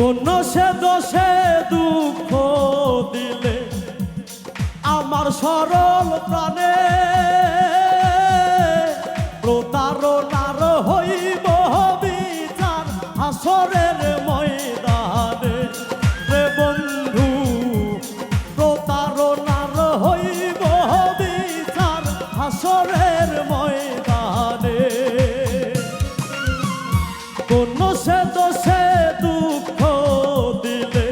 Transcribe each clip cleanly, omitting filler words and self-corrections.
কোন সে দোষে দুঃখ দিলে আমার সরল প্রাণে, প্রতারণার হইব বিচার হাসরের ময়দানে। রে বন্ধু, প্রতারণার হইব বিচার হাসরের ময়দানে। কোন সে দোষে দুঃখ দিলে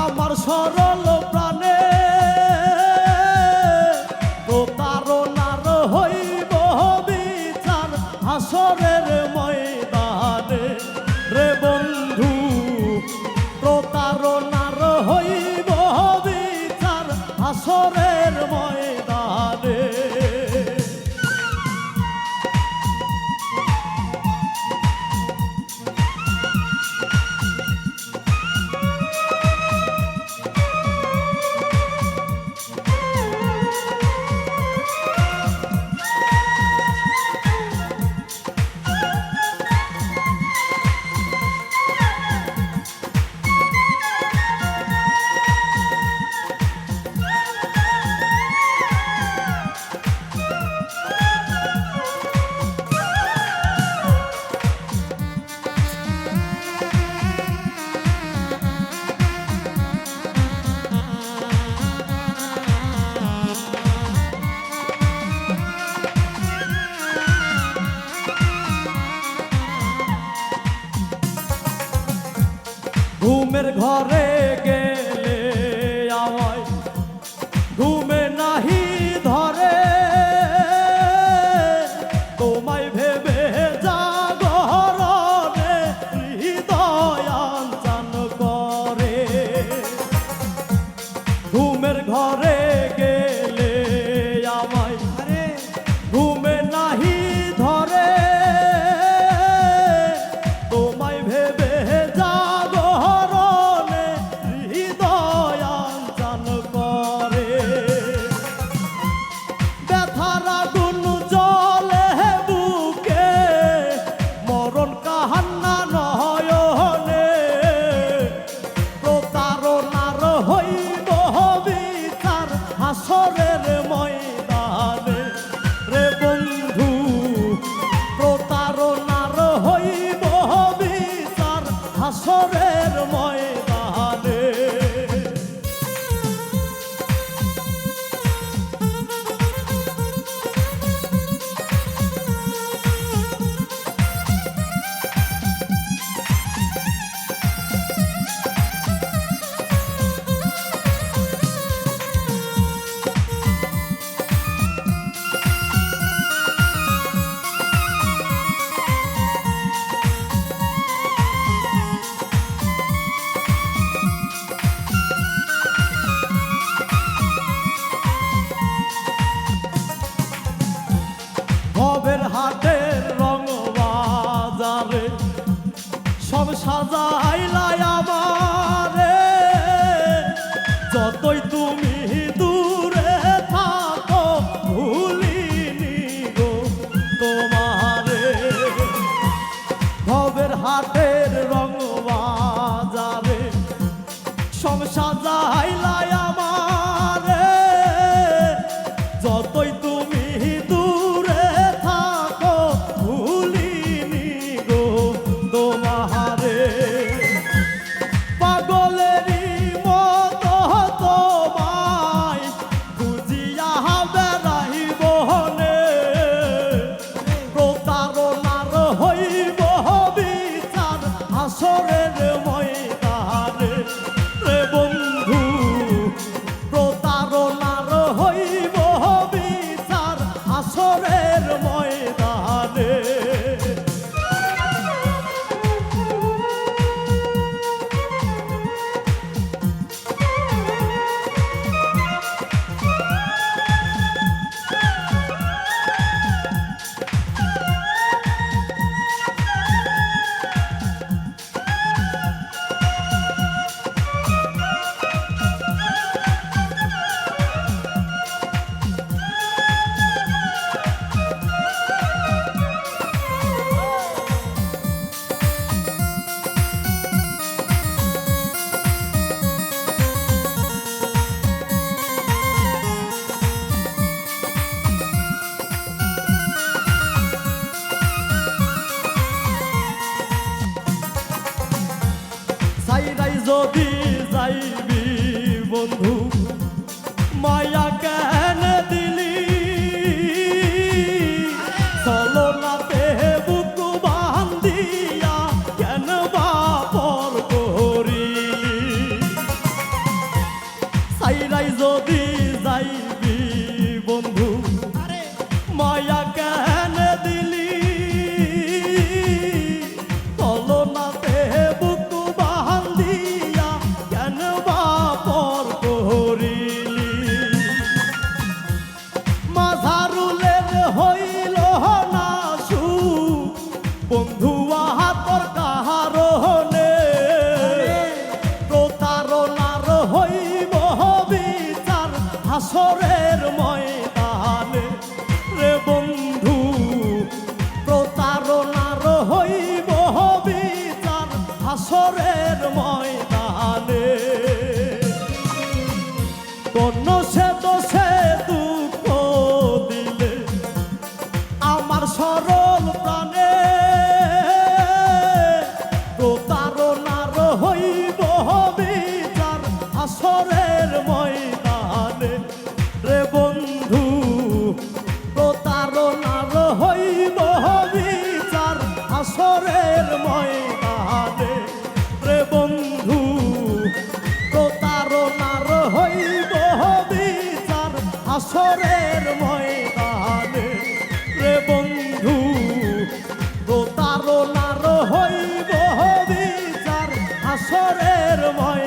আমার সরল প্রাণে, প্রতারণার হইব বিচার হাসরের ময়দানে। রে বন্ধু, প্রতারণার হইব বিচার হাসরের ময়দানে। ঘুমের ঘরে গেলে আমায় ঘুমে নাহি ধরে, তোমায় ভেবে জাগরণে হৃদয় আনচান করে। ঘুমের ঘরে গেলে আমায় ঘুমে নাহি ধরে, তোমায় ভেবে হাসরের ময়দানে। রে বন্ধু, প্রতারণার হইব বিচার হাসরের ময়দানে। ভবের হাটের রং বাজারে সব সাজাইলাই আমারে, যতই তুমি দূরে থাকো ভুলিনি গো তোমারে। ভবের হাটের রং বাজারে সব সাজাইলাই আমারে, যতই তুমি দূরে থাকো ভুলিনি গো তোমারে। পাগলেরই মতো তোমায় খুঁজিয়া বেড়াই বনে, প্রতারণার হইব বিচার হাসরের ময়দানে। রে বন্ধু, প্রতারণার হইব বিচার হাসরের ময়দানে। সাইরাই যদি যাইবি বন্ধু মায়া কেন দিলি চলো না দেহে বুক বান্ধিয়া কেন বাপর করিলি সাইরাই যদি যাইবি বন্ধু মায়া কেন দিলি চলো না দেহে বুক বান্ধিয়া কেন বাপর করিলি মাঝারুলের হইল না সুখ বন্ধু আহাতর কাহারণে প্রতারণার হইব বিচার হাসরের ময়দানে রে বন্ধু প্রতারণার হইব বিচার হাসরের ময়দানে কোন সে দোষে দুঃখ দিলে আমার সরল প্রাণে প্রতারণার হইব বিচার হাসরের ময়দানে রে বন্ধু প্রতারণার হইব বিচার হাসরের ময়দানে রে বন্ধু প্রতারণার হইব বিচার হাসরের ময়দানে রে বন্ধু প্রতারণার হইব বিচার হাসরের ময়দানে